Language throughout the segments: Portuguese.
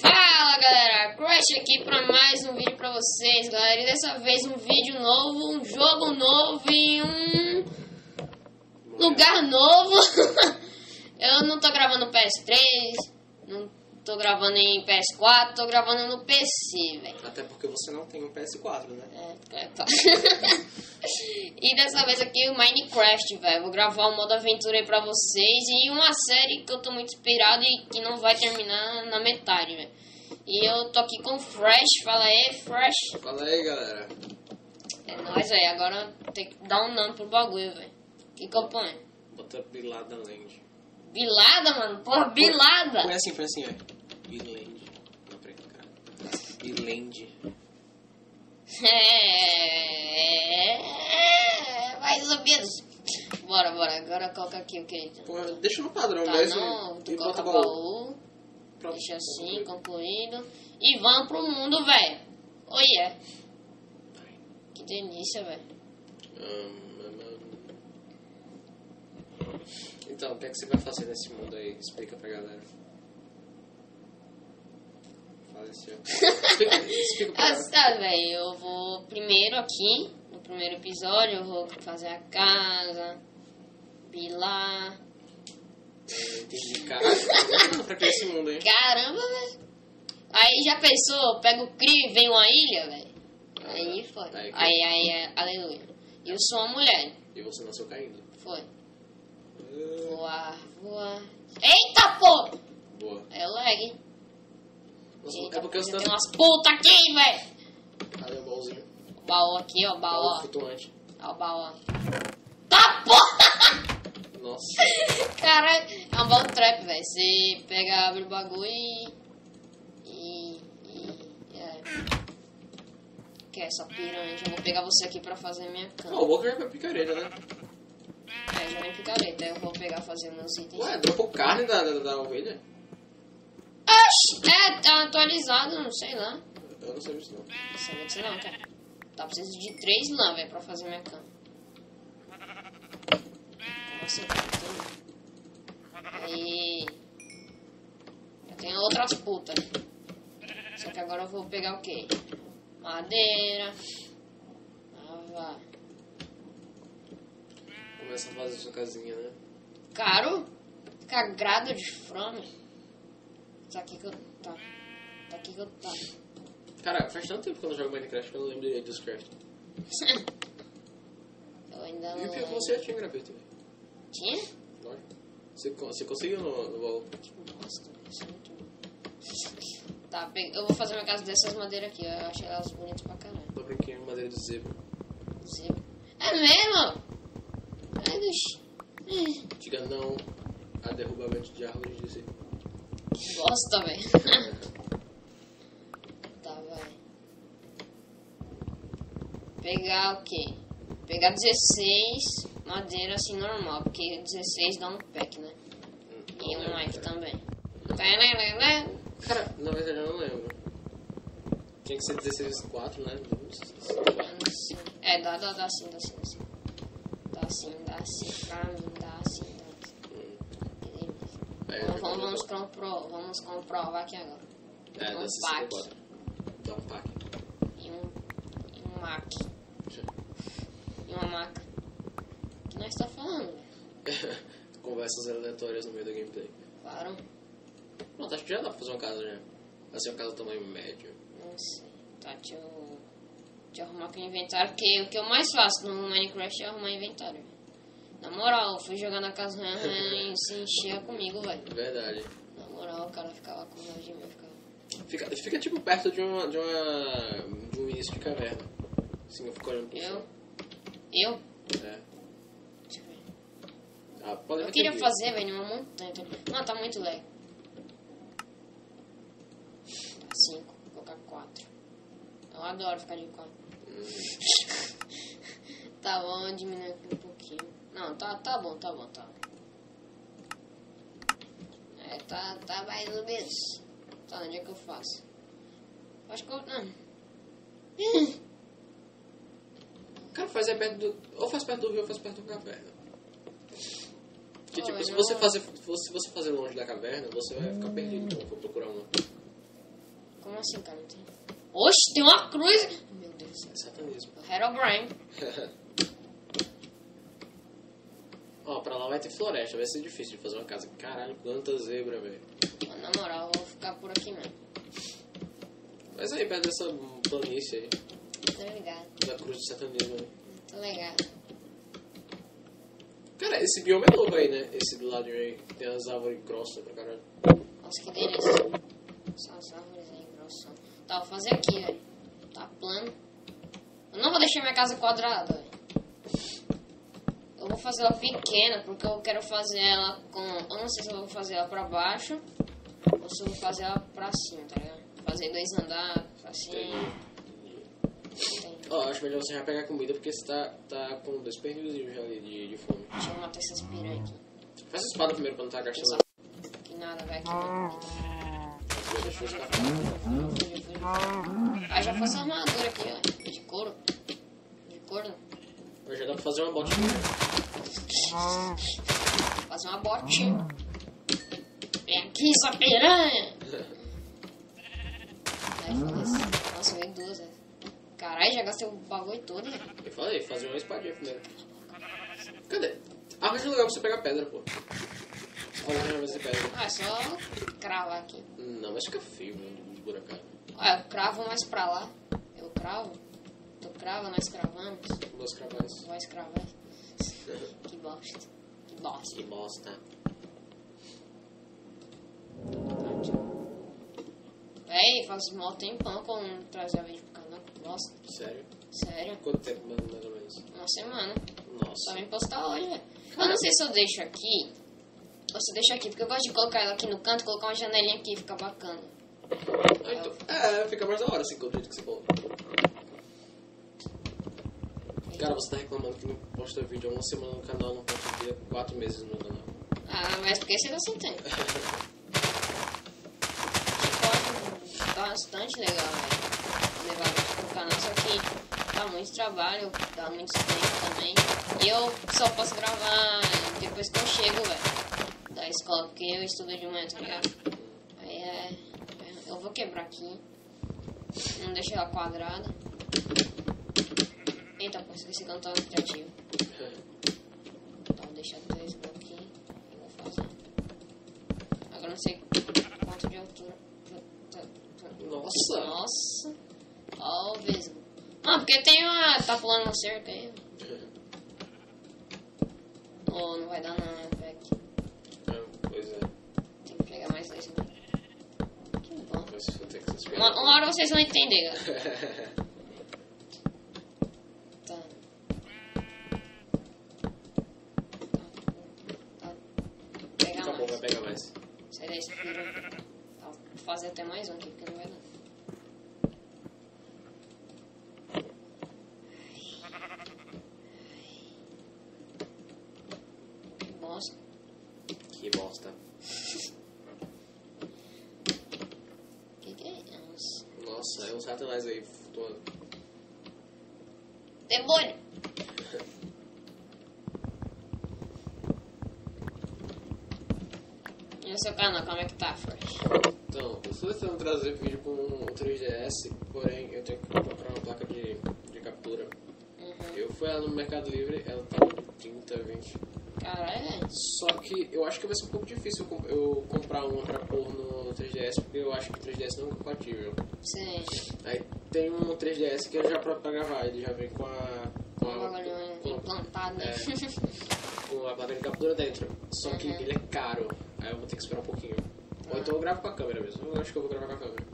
Fala galera, Crash aqui pra mais um vídeo pra vocês, galera. E dessa vez um vídeo novo, um jogo novo e um lugar novo. Eu não tô gravando no PS3, não tô gravando em PS4, tô gravando no PC, velho. Até porque você não tem um PS4, né? Tá. E dessa vez aqui o Minecraft, velho. Vou gravar um modo aventura aí pra vocês e uma série que eu tô muito inspirado e que não vai terminar na metade, velho. E eu tô aqui com o Fresh. Fala aí, Fresh. Fala aí, galera. É nóis, velho. Agora tem que dar um nome pro bagulho, velho. Que eu ponho? Bota Bilada Land. Bilada, mano. Porra, Bilada. Foi assim, velho. Biland. Não, peraí, cara. Biland. Mais ou menos. Bora. Agora coloca aqui o que? Pô, deixa no padrão Tá, mesmo. não. Tu E coloca bota baú. Pronto. Deixa assim, concluído. E vamos pro mundo, velho. Oh, yeah. Que delícia, velho. Então, o que é que você vai fazer nesse mundo aí? Explica pra galera. Fala assim, ó. Explica pra galera. Tá, velho. Eu vou primeiro aqui, no primeiro episódio, eu vou fazer a casa, pilar. Entendi, cara. Pra que esse mundo aí? Caramba, velho. Aí já pensou, pega o crio e vem uma ilha, velho. Aí foi. Aí, aleluia. E eu sou uma mulher. E você nasceu caindo. Foi. Voar. Eita, pô! Boa. É o lag. Nossa, Eita, é porque você tem tá... umas putas aqui, velho. Cadê o baúzinho? O baú aqui, ó, o baú, Baú ó. flutuante. Ó, o baú, ó. Tá, porra! Nossa. Caralho, é um baú trap, velho. Você pega, abre o bagulho é. Que é essa piranha. Eu vou pegar você aqui pra fazer minha cama. O Walker vai picareta, né? É, já vem picareta. Aí eu vou pegar fazer meus itens. Ué, dropou carne da ovelha? Tá atualizado, não sei lá. Eu não sabia disso não. Não sabia disso não, cara. Tá precisando de 3 lã, velho, pra fazer minha cama. Nossa, aí. Eu tenho outras putas. Só que agora eu vou pegar o quê? Madeira. Vai. Começa a fazer sua casinha, né? Caro? Cagado de fome. Tá aqui que eu tá. Tá aqui que eu tá. Cara, faz tanto tempo que eu não jogo Minecraft que eu não lembro direito dos crafts. Eu ainda E não. o pior que você já tinha graveto, velho. Tinha? Lógico. Você conseguiu no baú. Nossa, isso é muito bom. Tá, eu vou fazer minha casa dessas madeiras aqui. Eu achei elas bonitas pra caralho. Tô brinquinho, madeira de zebra. Zebra. É mesmo? Ai, bicho. Diga não a derrubamento de árvores de zebra. Bosta, velho. Tá, vai. Pegar o quê? Pegar 16 madeira assim normal, porque 16 dá um pack, né? E um like também. Cara, na verdade eu não lembro. Tinha que ser 16 vezes 4, né? É, dá sim. Dá sim, pra mim, dá sim. Vamos comprovar aqui agora. É, Um dá pack. 64. Dá um pack. E um mac. E uma maca. O que nós tá falando, velho? Conversas aleatórias no meio da gameplay. Claro. Pronto, acho que já dá pra fazer uma casa já. Vai ser uma casa do tamanho médio. Não sei. Tá, deixa eu arrumar aqui o inventário, porque o que eu mais faço no Minecraft é arrumar inventário. Na moral, eu fui jogar na casa e se enchia comigo, velho. Verdade. Na moral, o cara ficava com raiva de mim, Fica tipo perto de um início de caverna. Assim, eu fico olhando pro chão. Eu? É. Deixa eu ver. Ah, pode Eu queria fazer, velho, uma montanha. Não, tá muito lag. Tá 5, vou colocar 4. Eu adoro ficar de 4. Tá bom, vou diminuir aqui um pouquinho. Não, tá bom. É, tá mais ou menos. Tá, onde é que eu faço? Acho que eu... Não. faz é perto do... Ou faz perto do rio ou faz perto da caverna. Porque, tipo, se não. você fazer longe da caverna, você vai ficar perdido quando for procurar uma. Como assim, cara? Não tem... Oxe, tem uma cruz! Meu Deus do céu. É satanismo. Herobrine. Ó, pra lá vai ter floresta, vai ser difícil de fazer uma casa. Caralho, quanta zebra, velho. Na moral, eu vou ficar por aqui mesmo. Mas aí, perto dessa planície aí, Tô ligado. da cruz do satanismo aí. Tô ligado. Cara, esse bioma é novo aí, né? Esse do lado aí, que tem as árvores grossas pra caralho. Nossa, que delícia. Só as árvores aí, grossão. Tá, vou fazer aqui, velho. Tá plano. Eu não vou deixar minha casa quadrada, velho. Eu vou fazer ela pequena, porque eu quero fazer ela com... Eu não sei se eu vou fazer ela pra baixo ou se eu vou fazer ela pra cima, tá ligado? Fazer 2 andares, assim... Entendi. Ó, acho melhor você já pegar comida, porque você tá com 2 pernilzinhos já ali de fome. Deixa eu matar essas piranhas aqui. Faz a espada primeiro pra não estar gastando. Que nada, vai aqui, né? Deixa eu ficar. Ah, já faço a armadura aqui, ó. De couro. De couro. Mas já dá pra fazer uma botinha. Fazer uma botinha. Vem aqui, sua piranha! Aí, foda-se. Nossa, veio 2, velho. Caralho, já gastei o bagulho todo, velho. Eu falei, fazer uma espadinha primeiro. Cadê? Arranja um lugar pra você pegar pedra, pô. Olha, já vai ser pedra. Ah, é só cravar aqui. Não, mas fica feio, mano, de buracado. Ah, eu cravo mais pra lá. Eu cravo. Tu crava, nós cravamos. 2 cravais. Nós cravamos. Que bosta. Que bosta. Que bosta. Véi, faz mó tempão que eu não trazia vídeo pro canal. Nossa, Sério? sério. Quanto tempo, mais ou menos? Uma semana. Nossa. Só vim postar hoje, velho. Eu não sei se eu deixo aqui. Ou se eu deixo aqui, porque eu gosto de colocar ela aqui no canto, colocar uma janelinha aqui, fica bacana. Ah, então, fica mais da hora assim, com o jeito que você falou. Cara, você tá reclamando que não posta vídeo há uma semana no canal, não posta vídeo há 4 meses no canal. Ah, mas porque você tá sem tempo. Tá bastante legal, velho. Levar vídeo pro canal, só que dá muito trabalho, dá muito tempo também. E eu só posso gravar depois que eu chego, velho, da escola, porque eu estudo de manhã, tá ligado? Aí eu vou quebrar aqui. Não deixar ela quadrada. Eita, pô, esqueci que eu não tava criativo. Então vou deixar 2 aqui e vou fazer. Agora não sei quanto de altura. Nossa! Nossa! Ó o vesgo. Ah, porque tem uma... Tá pulando uma cerca aí. Oh, não vai dar não, né, velho? Pois é. Tem que pegar mais 2 aqui. Que bom. Mas vou ter que se Uma hora vocês vão entender, galera. Tá. Pegar Tá bom, vai mais. pegar mais. Sai daí, espira. Tá, vou fazer até mais um aqui, porque não vai dar. Que bosta. Que bosta. Que é isso? Nossa, é um satanás aí flutuando. Demônio! E o seu canal, como é que tá, Fresh? Então, eu estou tentando trazer vídeo com o 3DS, porém eu tenho que comprar uma placa de captura. Eu fui lá no Mercado Livre, ela tá 30, 20. Caralho, velho. Só que eu acho que vai ser um pouco difícil eu comprar uma pra pôr no 3DS, porque eu acho que o 3DS não é compatível. Sim. Aí tem um 3DS que é já pra gravar, ele já vem com a Implantado, né? com a placa de captura dentro. Só que ele é caro, aí eu vou ter que esperar um pouquinho. Ou então eu gravo com a câmera mesmo, eu acho que eu vou gravar com a câmera.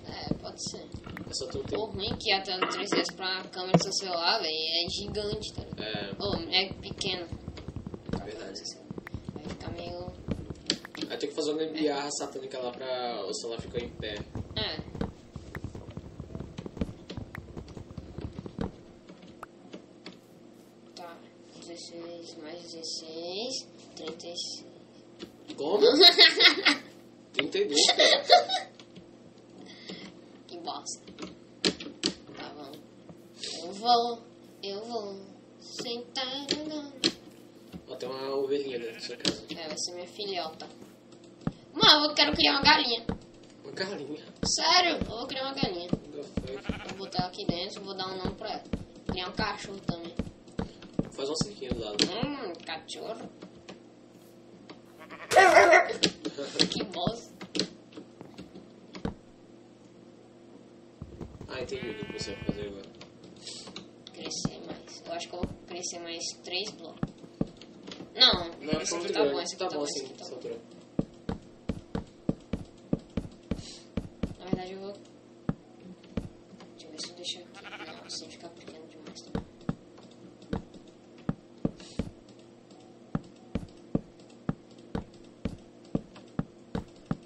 É, pode ser. É só ter um O tempo. ruim que a tela do 3DS pra câmera do seu celular, velho, é gigante, tá ligado? É, Ou é pequeno. verdade. Vai ficar meio... Aí tem que fazer uma gambiarra satânica lá pra o celular ficar em pé. É. Tá. 16 mais 16, 36. Como? 32? Que Que bosta. Tá bom. Eu vou sentar agora. Ó, tem uma ovelhinha dentro da sua casa. É, vai ser minha filhota. Mano, eu quero criar uma galinha. Uma galinha. Sério, eu vou criar uma galinha. Faz Vou botar ela aqui dentro, vou dar um nome pra ela. Criar um cachorro também. um cerquinho do lado. Cachorro. Que bosta. Ah, entendi o que você vai fazer agora. Crescer mais. Eu acho que eu vou crescer mais 3 blocos. Não, Não, esse aqui tá bom, esse aqui tá tá bom bom, assim, esse aqui tá essa bom. altura. Na verdade eu vou... Deixa eu ver se eu deixo aqui. Não, sem ficar pequeno demais também.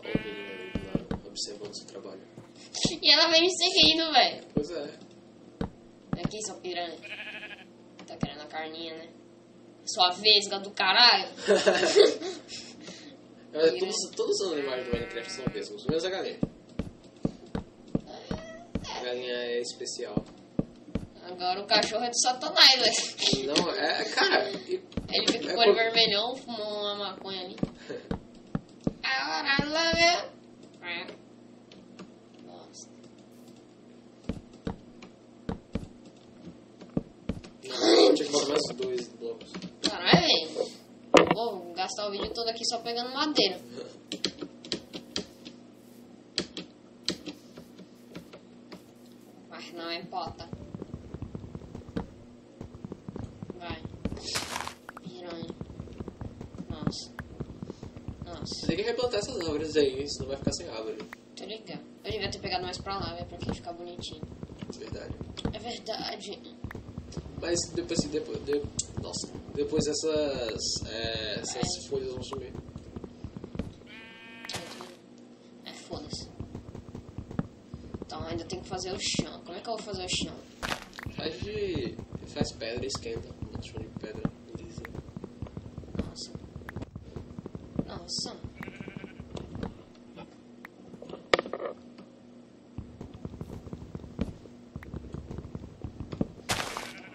Ó, a ovelhinha ali do lado, observando o seu trabalho. E ela vem me seguindo, velho. Pois é. Vem aqui, sua piranha. Tá querendo a carninha, né? Sua vesga do caralho. Todos os animais do Minecraft são vesgos, menos a galinha. A galinha é especial. Agora o cachorro é do satanás, velho. Não, cara... Ele fica com o olho vermelhão, fumou uma maconha ali. I love you. Nossa. Não, tinha que botar mais 2 blocos. Caralho, velho. Vou gastar o vídeo todo aqui só pegando madeira. Mas não importa. Vai. Piranha. Nossa. Você tem que replantar essas árvores aí, senão vai ficar sem árvore. Tô ligado. Eu devia ter pegado mais pra lá, velho, pra que ficar bonitinho. Verdade. É verdade. Mas depois essas folhas vão sumir. Foda-se. Então ainda tem que fazer o chão. Como é que eu vou fazer o chão? Faz pedra e esquenta. Um chão de pedra lisa. Nossa. Nossa.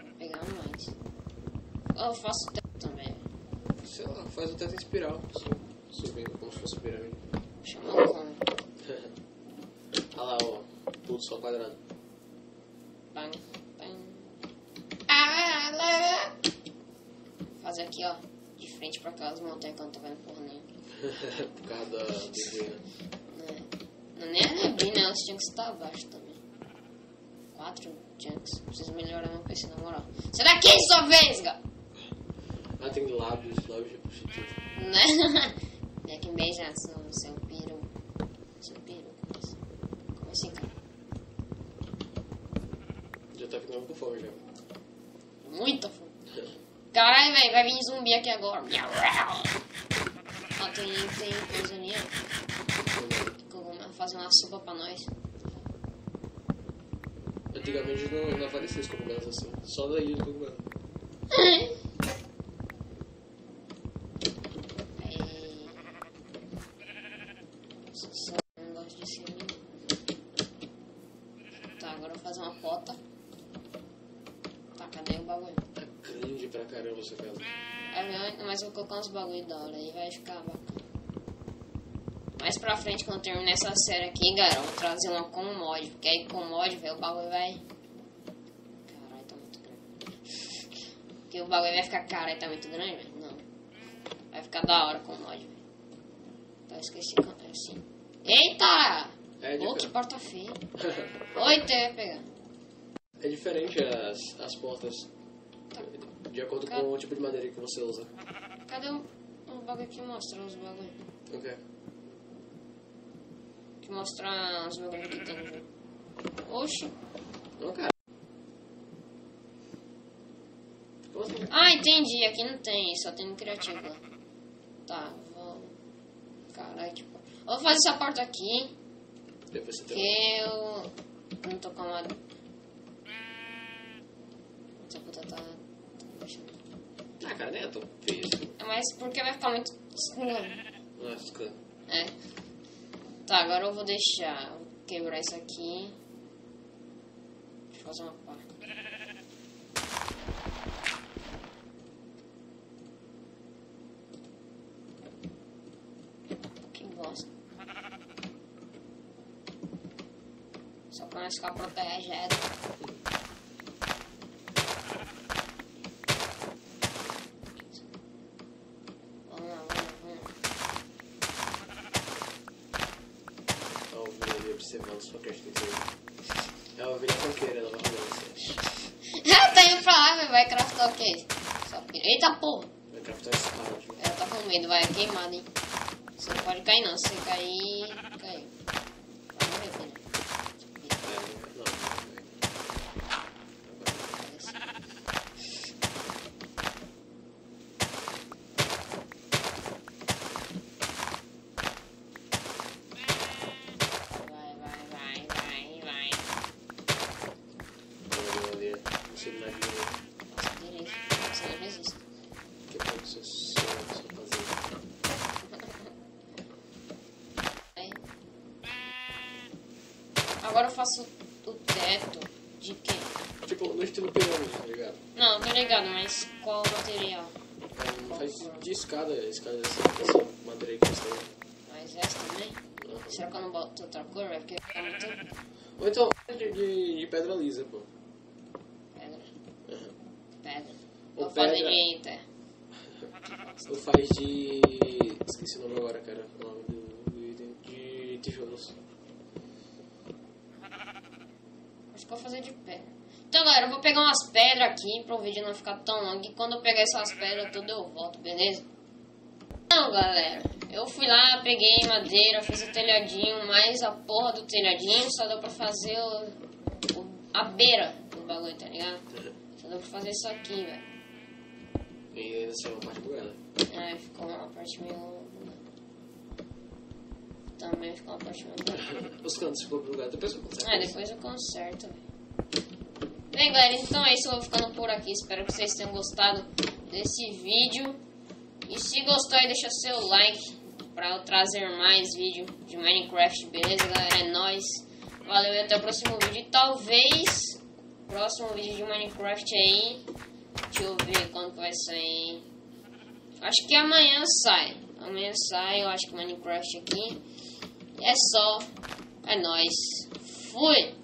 Vou pegar mais. Eu faço teto também. Sei lá, faz o teto em espiral, assim, subindo como se fosse pirâmide. Chamando como? Olha lá, ó, tudo só quadrado. Bang, bang. Ah, lá. Fazer aqui, ó, de frente pra aquelas montanhas que eu não tô vendo por nem. Por causa da neblina. Não, nem a neblina, elas tinham que estar abaixo também. 4 chunks. Preciso melhorar meu PC, na moral. Sai daqui, sua vesga! Ah, tem lábios de positivo. Né? É que beija seu peru. Seu peru, como assim, cara? Já tá ficando com fome já. Muita fome. Caralho, velho, vai vir zumbi aqui agora. Ó, tem coisa ali, ó. Cogumelo, fazer uma sopa pra nós. Antigamente não aparecia os cogumelos assim. Só daí os cogumelos. Não gosto de ser menino. Tá, agora eu vou fazer uma pota. Tá, cadê o bagulho? Tá grande pra caramba essa casa. Mas eu vou colocar uns bagulho da hora aí, vai ficar bacana. Mais pra frente, quando eu terminar essa série aqui, galera, eu vou trazer uma com mod. Porque aí com mod, velho, o bagulho vai... Caralho, tá muito grande. Porque o bagulho vai ficar, caralho, tá muito grande, velho? Não. Vai ficar da hora com mod, velho. Então eu esqueci assim. Eita! Ô, que porta feia. Oi, vai pegar. É diferente as portas. De acordo com o tipo de madeira que você usa. Cadê o bagulho que mostra os bagulhos? O quê? Que mostra os bagulhos que tem no jogo. Oxi. Não, cara. Como assim? Ah, entendi. Aqui não tem. Só tem no criativo lá. Tá, vou... Caralho, tipo... Eu vou fazer essa porta aqui. Depois você Que tem. eu... Não tô com a madeira. Essa puta tá... Ah, cara, nem é tão feio assim. Mas porque vai ficar muito escuro. Nossa, cara. É. Tá, agora eu vou deixar. Vou quebrar isso aqui. Deixa eu fazer uma parte. nós ficar protegidos. Vamos lá. A ovelha ali observando sua questão inteira. É a ovelha fanqueira, ela vai fazer você. Ela tá indo pra lá, vai craftar o quê? Só pira. Eita porra! Vai craftar espada. Ela tá com medo, vai queimada, hein? Você não pode cair não, se você cair, caiu. Vai morrer, filho. Vai. Você não vai Nossa, direito. Você não resiste. que é você só fazer. Agora eu faço o teto de quê? Tipo, no estilo pirâmide, tá ligado? Não, tô ligado, mas qual o material? Faz de escada dessa madeira que você tem. Mas essa também? Será que eu não boto outra cor? Vai ficar muito Ou então de pedra lisa, pô. pedra. Uhum. Pedra. Ou Vou fazer pedra. de terra. Ou faz de... Esqueci o nome agora, cara. O nome do item. De tijolos. Acho que eu vou fazer de pedra. Então, galera, eu vou pegar umas pedras aqui para o vídeo não ficar tão longo. E quando eu pegar essas pedras tudo eu volto, beleza? Então, galera, eu fui lá, peguei madeira, fiz o telhadinho, mas a porra do telhadinho só deu pra fazer a beira do bagulho, tá ligado? Só deu pra fazer isso aqui, velho. E ainda saiu uma parte bugada. Aí ficou uma parte meio... Também ficou uma parte meio... Os cantos ficou bugado, depois eu conserto. Depois eu conserto, velho. Bem, galera, então é isso, eu vou ficando por aqui. Espero que vocês tenham gostado desse vídeo. E se gostou aí, deixa seu like pra eu trazer mais vídeo de Minecraft, beleza, galera? É nóis. Valeu e até o próximo vídeo. E talvez próximo vídeo de Minecraft aí. Deixa eu ver quando que vai sair. Acho que amanhã sai. Amanhã sai, eu acho que Minecraft aqui. E é só. É nóis. Fui!